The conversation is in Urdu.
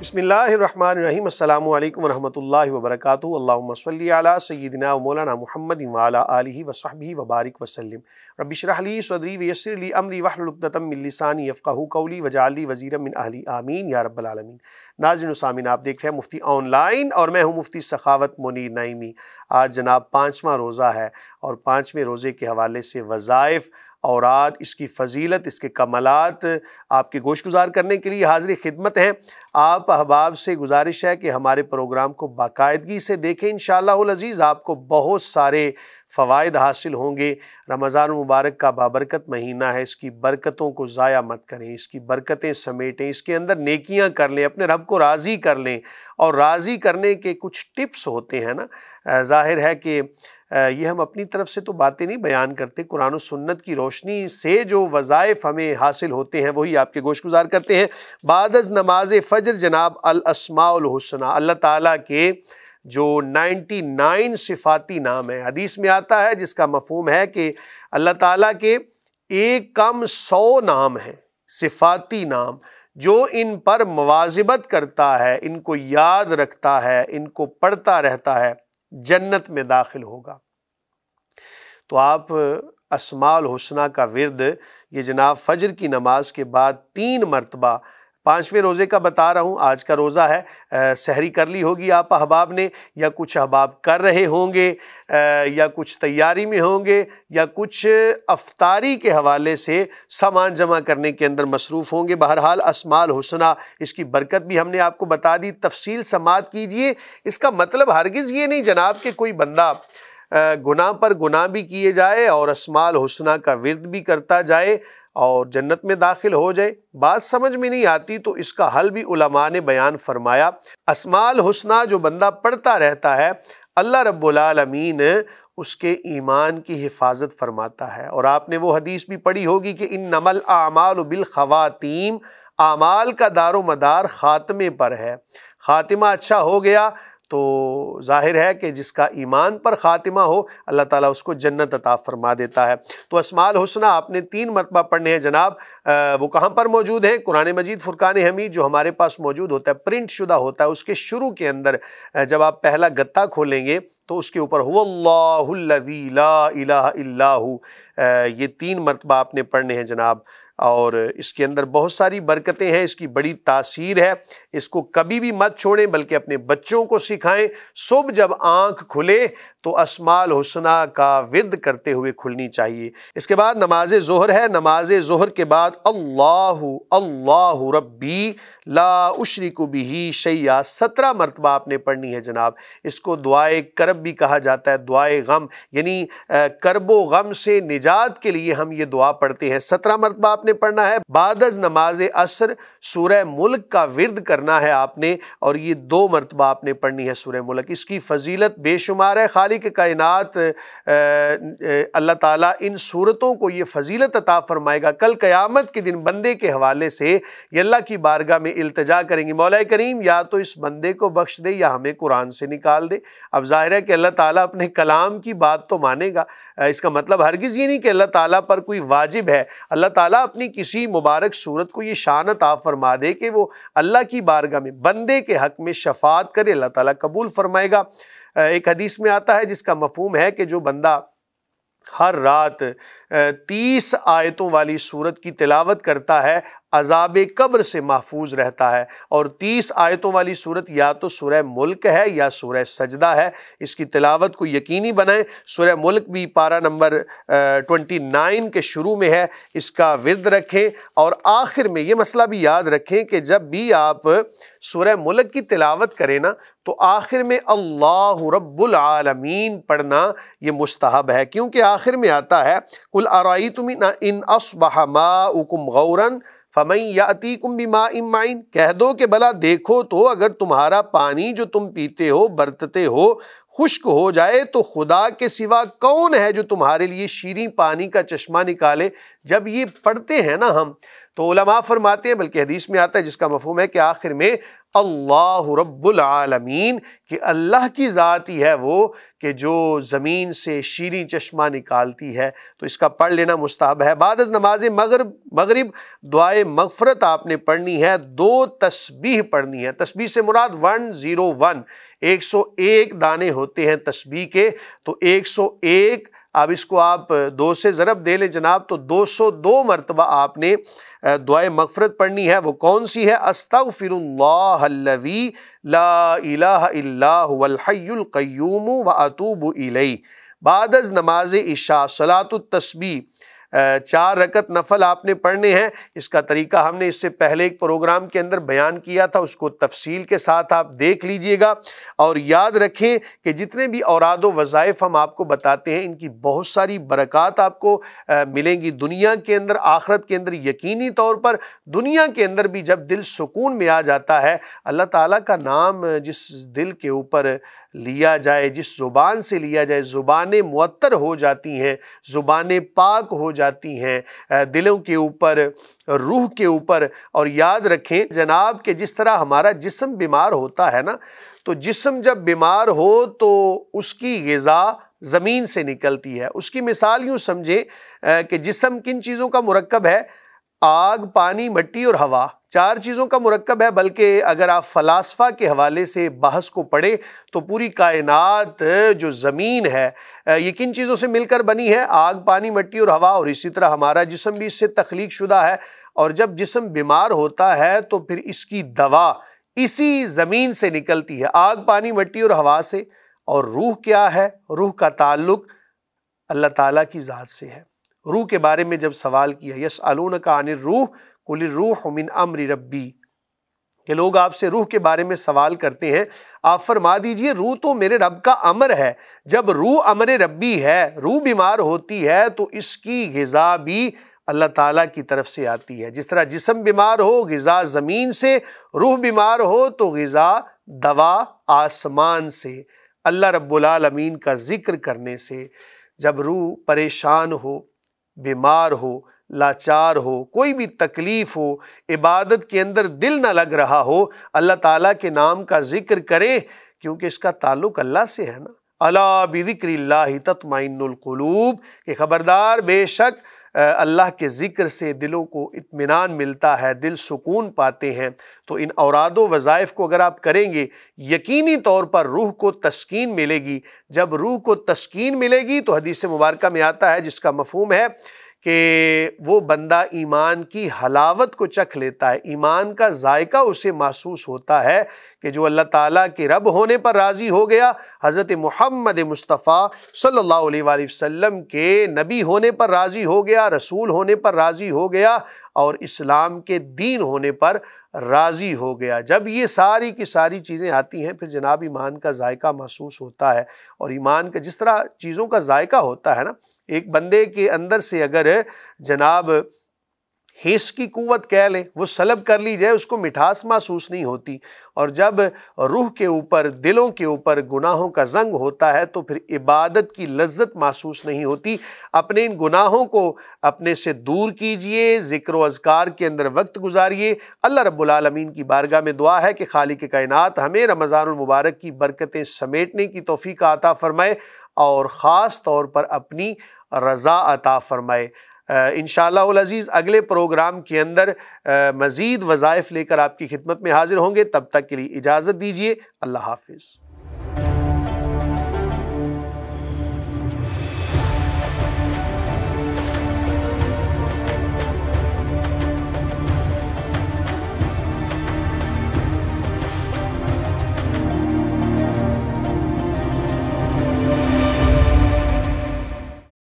بسم اللہ الرحمن الرحیم۔ السلام علیکم ورحمۃ اللہ وبرکاتہ۔ اللہم صلی علی سیدنا و مولانا محمد وعلی آلہ وصحبہ وبارک وسلم۔ رب اشرح لی صدری ویسر لی امری واحلل عقدۃ من لسانی یفقہوا قولی واجعل لی وزیرا من اہلی آمین یا رب العالمین۔ ناظرین و سامعین، آپ دیکھ رہے ہیں مفتی آن لائن اور میں ہوں مفتی سخاوت منیر نعیمی۔ آج جناب 5واں روزہ ہے اور 5ویں روزے کے حوالے سے وظائف اور آج اس کی فضیلت، اس کے کمالات آپ کے گوش گزار کرنے کے لیے حاضر خدمت ہیں۔ آپ احباب سے گزارش ہے کہ ہمارے پروگرام کو باقاعدگی سے دیکھیں، انشاءاللہ العزیز آپ کو بہت سارے فوائد حاصل ہوں گے۔ رمضان المبارک کا بابرکت مہینہ ہے، اس کی برکتوں کو ضائع مت کریں، اس کی برکتیں سمیٹیں، اس کے اندر نیکیاں کر لیں، اپنے رب کو راضی کر لیں۔ اور راضی کرنے کے کچھ ٹپس ہوتے ہیں نا، ظاہر ہے کہ یہ ہم اپنی طرف سے تو باتیں نہیں بیان کرتے، قرآن و سنت کی روشنی سے جو وظائف ہمیں حاصل ہوتے ہیں وہی آپ کے گوش گزار کرتے ہیں۔ بعد از نماز فجر جناب الاسماء الحسنہ، اللہ تعالیٰ کے جو 99 صفاتی نام ہیں، حدیث میں آتا ہے جس کا مفہوم ہے کہ اللہ تعالیٰ کے ایک کم 100 نام ہیں، صفاتی نام، جو ان پر مواظبت کرتا ہے، ان کو یاد رکھتا ہے، ان کو پڑھتا رہتا ہے، جنت میں داخل ہوگا۔ تو آپ اسماء الحسنہ کا ورد یہ جناب فجر کی نماز کے بعد 3 مرتبہ، 5ویں روزے کا بتا رہا ہوں، آج کا روزہ ہے، سحری کر لی ہوگی آپ احباب نے، یا کچھ احباب کر رہے ہوں گے، یا کچھ تیاری میں ہوں گے، یا کچھ افطاری کے حوالے سے سامان جمع کرنے کے اندر مصروف ہوں گے۔ بہرحال اسماء الحسنہ، اس کی برکت بھی ہم نے آپ کو بتا دی، تفصیل سماعت کیجئے۔ اس کا مطلب ہرگز یہ نہیں جناب کہ کوئی بندہ گناہ پر گناہ بھی کیے جائے اور اسماء الحسنہ کا ورد بھی کرتا جائے اور جنت میں داخل ہو جائے۔ بات سمجھ میں نہیں آتی تو اس کا حل بھی علماء نے بیان فرمایا۔ اسماء الحسنہ جو بندہ پڑھتا رہتا ہے، اللہ رب العالمین اس کے ایمان کی حفاظت فرماتا ہے۔ اور آپ نے وہ حدیث بھی پڑھی ہوگی کہ انما الاعمال بالخواتیم، اعمال کا دار و مدار خاتمے پر ہے۔ خاتمہ اچھا ہو گیا تو ظاہر ہے کہ جس کا ایمان پر خاتمہ ہو اللہ تعالیٰ اس کو جنت عطا فرما دیتا ہے۔ تو اسماء الحسنہ آپ نے 3 مرتبہ پڑھنے ہیں جناب۔ وہ کہاں پر موجود ہیں؟ قرآن مجید فرقان حمید جو ہمارے پاس موجود ہوتا ہے، پرنٹ شدہ ہوتا ہے، اس کے شروع کے اندر جب آپ پہلا گتہ کھولیں گے تو اس کے اوپر هو اللہ الذی لا الہ الا ہو، یہ 3 مرتبہ آپ نے پڑھنے ہیں جناب۔ اور اس کے اندر بہت ساری برکتیں ہیں، اس کی بڑی تاثیر ہے، اس کو کبھی بھی مت چھوڑیں بلکہ اپنے بچوں کو سکھائیں۔ صبح جب آنکھ کھلے تو اسماء الحسنہ کا ورد کرتے ہوئے کھلنی چاہیے۔ اس کے بعد نماز ظہر ہے، نماز ظہر کے بعد اللہ اللہ ربی لا اشرک بہ شیئا 17 مرتبہ آپ نے پڑھنی ہے جناب۔ اس کو دعائے کرب بھی کہا جاتا ہے، دعائے غم، یعنی کرب و غم سے نجات کے لیے ہم یہ دعا پڑھتے ہیں۔ 17 مرتبہ آپ نے پڑھنا ہے۔ بعد از نماز عصر سورہ ملک کا ورد کرنا ہے آپ نے، اور یہ 2 مرتبہ آپ نے پڑھنی ہے سورہ ملک۔ اس کی فضیلت بے شمار ہے، خالق کائنات اللہ تعالیٰ ان صورتوں کو یہ فضیلت عطا فرمائے گا۔ کل قیامت کے دن بندے کے حوالے سے یہ اللہ کی بارگاہ میں التجا کریں گے، مولا کریم یا تو اس بندے کو بخش دے یا ہمیں قرآن سے نکال دے۔ اب ظاہر ہے کہ اللہ تعالیٰ اپنے کلام کی بات تو مانے گا، اس کا مطلب ہرگز یہ نہیں کہ اللہ تعالیٰ پر کوئی واجب ہے۔ اللہ تعالیٰ اپنی کسی مبارک صورت کو یہ شان عطا فرما دے کہ وہ اللہ کی بارگاہ میں بندے کے حق میں شفاعت کرے، اللہ تعالیٰ قبول فرمائے گا۔ ایک حدیث میں آتا ہے جس کا مفہوم ہے کہ جو بندہ ہر رات 30 آیتوں والی سورت کی تلاوت کرتا ہے عذاب قبر سے محفوظ رہتا ہے۔ اور 30 آیتوں والی سورت یا تو سورہ ملک ہے یا سورہ سجدہ ہے، اس کی تلاوت کو یقینی بنائیں۔ سورہ ملک بھی پارہ نمبر 29 کے شروع میں ہے، اس کا ورد رکھیں۔ اور آخر میں یہ مسئلہ بھی یاد رکھیں کہ جب بھی آپ سورہ ملک کی تلاوت کریں نا تو آخر میں اللہ رب العالمین پڑھنا یہ مستحب ہے، کیونکہ آخر میں آتا ہے قُلْ أَرَأَيْتُمْ إِنْ أَصْبَحَ مَاؤُكُمْ غَوْرًا فَمَنْ يَأْتِيكُمْ بِمَاءٍ مَّعِينٍ، کہہ دو کہ بھلا دیکھو تو اگر تمہارا پانی جو تم پیتے ہو برتتے ہو خشک ہو جائے تو خدا کے سوا کون ہے جو تمہارے لیے شیریں پانی کا چشمہ نکالے۔ جب یہ پڑھتے ہیں نا ہم تو علماء فرماتے ہیں، بلکہ حدیث میں آتا ہے جس کا مفہوم ہے کہ آخر میں اللہ رب العالمین، کہ اللہ کی ذات ہی ہے وہ کہ جو زمین سے شیریں چشمہ نکالتی ہے۔ تو اس کا پڑھ لینا مستحب ہے۔ بعد از نماز مغرب دعائے مغفرت آپ نے پڑھنی ہے، 2 تسبیح پڑھنی ہے۔ تسبیح سے مراد 101، 101 دانے ہوتے ہیں تسبیح کے، تو 101، اب اس کو آپ 2 سے ضرب دے لیں جناب، تو 202 مرتبہ آپ نے دعائے مغفرت پڑھنی ہے۔ وہ کون سی ہے؟ استغفر اللہ الذی لا الہ الا هو الحی القیوم واتوب الیہ۔ بعد از نماز عشاء صلاۃ التسبیح 4 رکعت نفل آپ نے پڑھنے ہیں۔ اس کا طریقہ ہم نے اس سے پہلے ایک پروگرام کے اندر بیان کیا تھا، اس کو تفصیل کے ساتھ آپ دیکھ لیجئے گا۔ اور یاد رکھیں کہ جتنے بھی اوراد و وظائف ہم آپ کو بتاتے ہیں، ان کی بہت ساری برکات آپ کو ملیں گی دنیا کے اندر، آخرت کے اندر۔ یقینی طور پر دنیا کے اندر بھی جب دل سکون میں آ جاتا ہے، اللہ تعالیٰ کا نام جس دل کے اوپر لیا جائے، جس زبان سے لیا جائے، زبانیں معطر ہو جاتی ہیں، زبانیں پاک ہو جاتی ہیں دلوں کے اوپر، روح کے اوپر۔ اور یاد رکھیں جناب کہ جس طرح ہمارا جسم بیمار ہوتا ہے نا، تو جسم جب بیمار ہو تو اس کی غذا زمین سے نکلتی ہے۔ اس کی مثال یوں سمجھیں کہ جسم کن چیزوں کا مرکب ہے؟ آگ، پانی، مٹی اور ہوا، 4 چیزوں کا مرکب ہے۔ بلکہ اگر آپ فلاسفہ کے حوالے سے بحث کو پڑھیں تو پوری کائنات جو زمین ہے یہ کن چیزوں سے مل کر بنی ہے؟ آگ، پانی، مٹی اور ہوا، اور اسی طرح ہمارا جسم بھی اس سے تخلیق شدہ ہے۔ اور جب جسم بیمار ہوتا ہے تو پھر اس کی دوا اسی زمین سے نکلتی ہے، آگ، پانی، مٹی اور ہوا سے۔ اور روح کیا ہے؟ روح کا تعلق اللہ تعالیٰ کی ذات سے ہے۔ روح کے بارے میں جب سوال کیا، یسألونک عن الروح قل الروح من امر ربی، کہ لوگ آپ سے روح کے بارے میں سوال کرتے ہیں، آپ فرما دیجئے روح تو میرے رب کا امر ہے۔ جب روح امر ربی ہے، روح بیمار ہوتی ہے تو اس کی غذا بھی اللہ تعالیٰ کی طرف سے آتی ہے۔ جس طرح جسم بیمار ہو غذا زمین سے، روح بیمار ہو تو غذا دوا آسمان سے، اللہ رب العالمین کا ذکر کرنے سے۔ جب روح پریشان ہو، بیمار ہو، لاچار ہو، کوئی بھی تکلیف ہو، عبادت کے اندر دل نہ لگ رہا ہو، اللہ تعالیٰ کے نام کا ذکر کریں، کیونکہ اس کا تعلق اللہ سے ہے نا۔ الا بذکر اللہ تطمئن القلوب، کہ خبردار بے شک اللہ کے ذکر سے دلوں کو اطمینان ملتا ہے، دل سکون پاتے ہیں۔ تو ان اوراد و وظائف کو اگر آپ کریں گے، یقینی طور پر روح کو تسکین ملے گی۔ جب روح کو تسکین ملے گی تو حدیث مبارکہ میں آتا ہے جس کا مفہوم ہے کہ وہ بندہ ایمان کی حلاوت کو چکھ لیتا ہے، ایمان کا ذائقہ اسے محسوس ہوتا ہے کہ جو اللہ تعالیٰ کے رب ہونے پر راضی ہو گیا، حضرت محمد مصطفیٰ صلی اللہ علیہ وآلہ وسلم کے نبی ہونے پر راضی ہو گیا، رسول ہونے پر راضی ہو گیا، اور اسلام کے دین ہونے پر راضی ہو گیا۔ جب یہ ساری کی ساری چیزیں آتی ہیں، پھر جناب ایمان کا ذائقہ محسوس ہوتا ہے۔ اور ایمان کا جس طرح چیزوں کا ذائقہ ہوتا ہے نا، ایک بندے کے اندر سے اگر جناب حس کی قوت کہہ لیں وہ سلب کر لی جائے، اس کو مٹھاس محسوس نہیں ہوتی۔ اور جب روح کے اوپر، دلوں کے اوپر گناہوں کا زنگ ہوتا ہے تو پھر عبادت کی لذت محسوس نہیں ہوتی۔ اپنے ان گناہوں کو اپنے سے دور کیجئے، ذکر و اذکار کے اندر وقت گزاریے۔ اللہ رب العالمین کی بارگاہ میں دعا ہے کہ خالق کائنات ہمیں رمضان المبارک کی برکتیں سمیٹنے کی توفیق عطا فرمائے، اور خاص طور پر اپنی رضا عطا فرمائے۔ انشاءاللہ العزیز اگلے پروگرام کے اندر مزید وظائف لے کر آپ کی خدمت میں حاضر ہوں گے۔ تب تک کے لیے اجازت دیجیے، اللہ حافظ۔